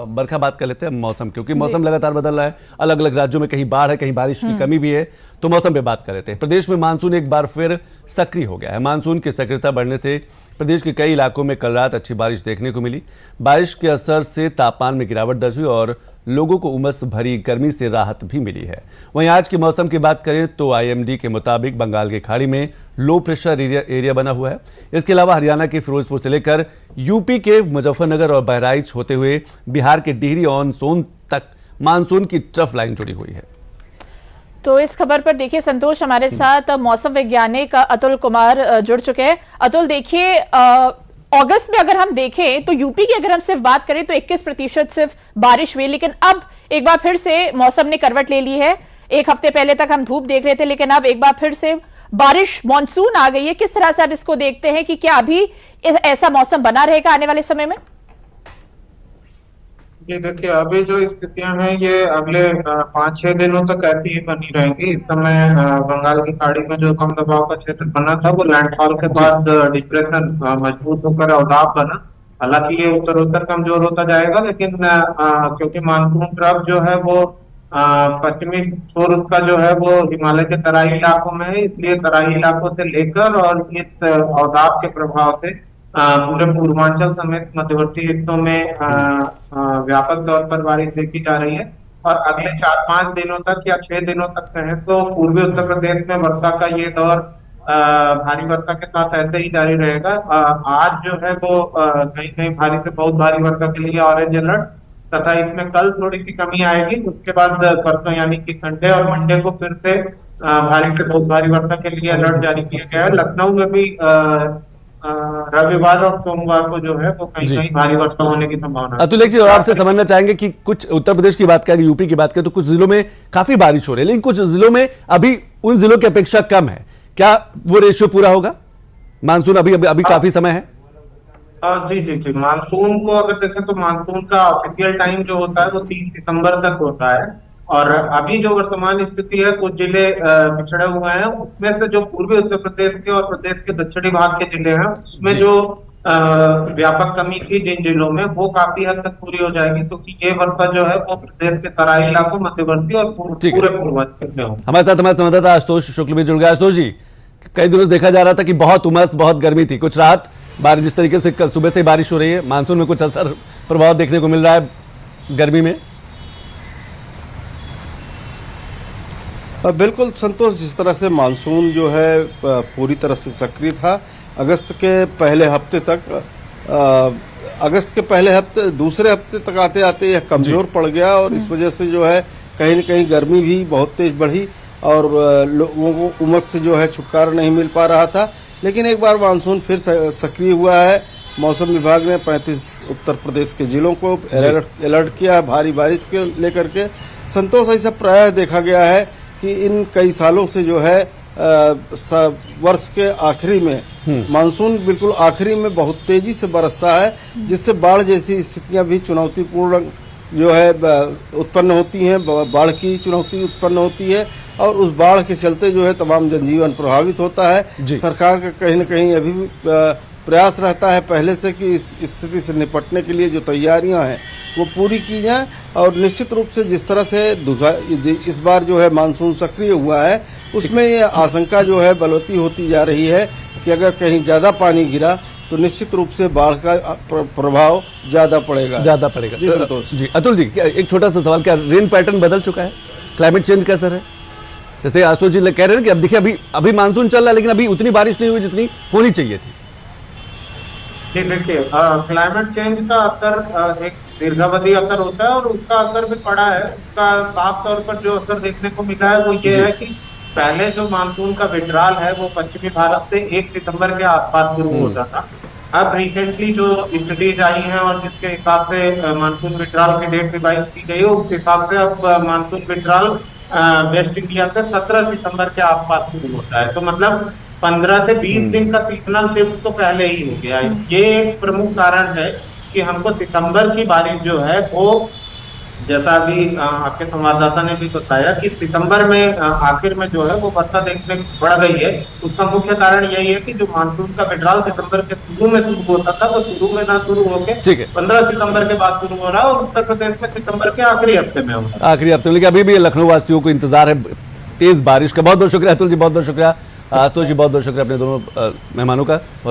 बरखा बात कर लेते हैं मौसम, क्योंकि मौसम लगातार बदल रहा है। अलग अलग राज्यों में कहीं बाढ़ है, कहीं बारिश की कमी भी है, तो मौसम पे बात कर लेते हैं। प्रदेश में मानसून एक बार फिर सक्रिय हो गया है। मानसून की सक्रियता बढ़ने से प्रदेश के कई इलाकों में कल रात अच्छी बारिश देखने को मिली। बारिश के असर से तापमान में गिरावट दर्ज हुई और लोगों को उमस भरी गर्मी से राहत भी मिली है। वहीं आज के मौसम की बात करें तो आईएमडी के मुताबिक बंगाल की खाड़ी में लो प्रेशर एरिया बना हुआ है। इसके अलावा हरियाणा के फिरोजपुर से लेकर यूपी के मुजफ्फरनगर और बहराइच होते हुए बिहार के टिहरी ऑन सोन तक मानसून की ट्रफ लाइन जुड़ी हुई है। तो इस खबर पर देखिए संतोष, हमारे साथ मौसम वैज्ञानिक अतुल कुमार जुड़ चुके हैं। अतुल, देखिए अगस्त में अगर हम देखें तो यूपी की अगर हम सिर्फ बात करें तो 21% सिर्फ बारिश हुई, लेकिन अब एक बार फिर से मौसम ने करवट ले ली है। एक हफ्ते पहले तक हम धूप देख रहे थे, लेकिन अब एक बार फिर से बारिश, मानसून आ गई है। किस तरह से आप इसको देखते हैं कि क्या अभी ऐसा मौसम बना रहेगा आने वाले समय में? ये देखिए, अभी जो स्थितियां हैं ये अगले 5-6 दिनों तक ऐसी ही बनी रहेंगी। इस समय बंगाल की खाड़ी में जो कम दबाव का क्षेत्र बना था वो लैंडफॉल के बाद डिप्रेशन मजबूत होकर अवदाब बना। हालांकि ये उत्तर कमजोर होता जाएगा, लेकिन क्योंकि मानसून ट्रफ जो है वो पश्चिमी छोर उसका जो है वो हिमालय के तराई इलाकों में है, इसलिए तराई इलाकों से लेकर और इस अवदाब के प्रभाव से पूरे पूर्वांचल समेत मध्यवर्ती हिस्सों में व्यापक तौर पर बारिश देखी जा रही है। और अगले 4-5 दिनों तक या 6 दिनों तक कहें तो पूर्वी उत्तर प्रदेश में वर्षा का ये दौर भारी वर्षा के साथ ऐसे ही जारी रहेगा। आज जो है वो कहीं कहीं भारी से बहुत भारी वर्षा के लिए ऑरेंज अलर्ट, तथा इसमें कल थोड़ी सी कमी आएगी। उसके बाद परसों यानी कि संडे और मंडे को फिर से भारी से बहुत भारी वर्षा के लिए अलर्ट जारी किया गया है। लखनऊ में भी रविवार और सोमवार को जो है वो कहीं कहीं भारी वर्षा होने की संभावना है। अतुल, एक चीज और आपसे समझना चाहेंगे कि कुछ उत्तर प्रदेश की बात करें, यूपी की बात करें तो कुछ जिलों में काफी बारिश हो रही है, लेकिन कुछ जिलों में अभी उन जिलों की अपेक्षा कम है। क्या वो रेशियो पूरा होगा? मानसून अभी काफी समय है। जी, मानसून को अगर देखें तो मानसून का ऑफिशियल टाइम जो होता है वो 30 सितंबर तक होता है। और अभी जो वर्तमान स्थिति है, कुछ जिले पिछड़े हुए हैं, उसमें से जो पूर्वी उत्तर प्रदेश के और प्रदेश के दक्षिणी भाग के जिले हैं उसमें जो व्यापक कमी थी जिन जिलों में, वो काफी हद तक पूरी हो जाएगी, क्योंकि ये वर्षा जो है वो प्रदेश के तराई इलाकों, मध्यवर्ती और पूरे पूर्वांचल में हो। हमारे साथ हमारे संवाददाता आशुतोष शुक्ल भी जुड़ गया। आशुतोष जी, कई दिनों से देखा जा रहा था कि बहुत उमस, बहुत गर्मी थी, कुछ रात बारिश, जिस तरीके से कल सुबह से बारिश हो रही है, मानसून में कुछ असर प्रभाव देखने को मिल रहा है गर्मी में? बिल्कुल संतोष, जिस तरह से मानसून जो है पूरी तरह से सक्रिय था अगस्त के पहले हफ्ते तक, अगस्त के पहले हफ्ते दूसरे हफ्ते तक आते आते यह कमजोर पड़ गया और इस वजह से जो है कहीं न कहीं गर्मी भी बहुत तेज बढ़ी और लोगों को उमस से जो है छुटकारा नहीं मिल पा रहा था। लेकिन एक बार मानसून फिर सक्रिय हुआ है। मौसम विभाग ने 35 उत्तर प्रदेश के जिलों को अलर्ट किया है भारी बारिश के लेकर के। संतोष, ऐसा प्रायः देखा गया है कि इन कई सालों से जो है वर्ष के आखिरी में मानसून बिल्कुल आखिरी में बहुत तेजी से बरसता है, जिससे बाढ़ जैसी स्थितियां भी चुनौतीपूर्ण जो है उत्पन्न होती हैं, बाढ़ की चुनौती उत्पन्न होती है और उस बाढ़ के चलते जो है तमाम जनजीवन प्रभावित होता है। सरकार का कहीं न कहीं अभी भी प्रयास रहता है पहले से कि इस स्थिति से निपटने के लिए जो तैयारियां हैं वो पूरी की जाएं। और निश्चित रूप से जिस तरह से इस बार जो है मानसून सक्रिय हुआ है उसमें ये आशंका जो है बलवती होती जा रही है कि अगर कहीं ज्यादा पानी गिरा तो निश्चित रूप से बाढ़ का प्रभाव ज्यादा पड़ेगा। जी संतोष जी। अतुल जी, एक छोटा सा सवाल, क्या रेन पैटर्न बदल चुका है? क्लाइमेट चेंज का असर है? जैसे आशुतोष जी कह रहे हैं कि अब देखिए अभी मानसून चल रहा है, लेकिन अभी उतनी बारिश नहीं हुई जितनी होनी चाहिए थी। देखिए, क्लाइमेट चेंज का असर एक दीर्घावधि असर होता है और उसका असर भी पड़ा है। उसका साफ तौर पर जो असर देखने को मिला है वो ये है कि पहले जो मानसून का विड्रॉल है वो पश्चिमी भारत से 1 सितंबर के आसपास शुरू होता था। अब रिसेंटली जो स्टडीज आई हैं और जिसके हिसाब से मानसून विड्रॉल की डेट रिवाइज की गई है, उस हिसाब से अब मानसून विड्रॉल वेस्ट इंडिया से 17 सितंबर के आसपास शुरू होता है। तो मतलब 15 से 20 दिन का सीजनल शिफ्ट तो पहले ही हो गया है। ये एक प्रमुख कारण है कि हमको सितंबर की बारिश जो है वो जैसा अभी आपके संवाददाता ने भी बताया कि सितंबर में आखिर में जो है वो वर्षा देखने बढ़ गई है। उसका मुख्य कारण यही है कि जो मानसून का विड्रॉल सितंबर के शुरू में शुरू होता था वो शुरू में ना शुरू होकर ठीक है। 15 सितंबर के बाद शुरू हो रहा है और उत्तर प्रदेश में सितंबर के आखिरी हफ्ते में हो। आखिरी हफ्ते में, लेकिन अभी भी लखनऊ वासियों को इंतजार है तेज बारिश का। बहुत बहुत शुक्रिया अतुल जी, बहुत बहुत शुक्रिया आशुतोष जी, बहुत बहुत शुक्रिया अपने दोनों मेहमानों का।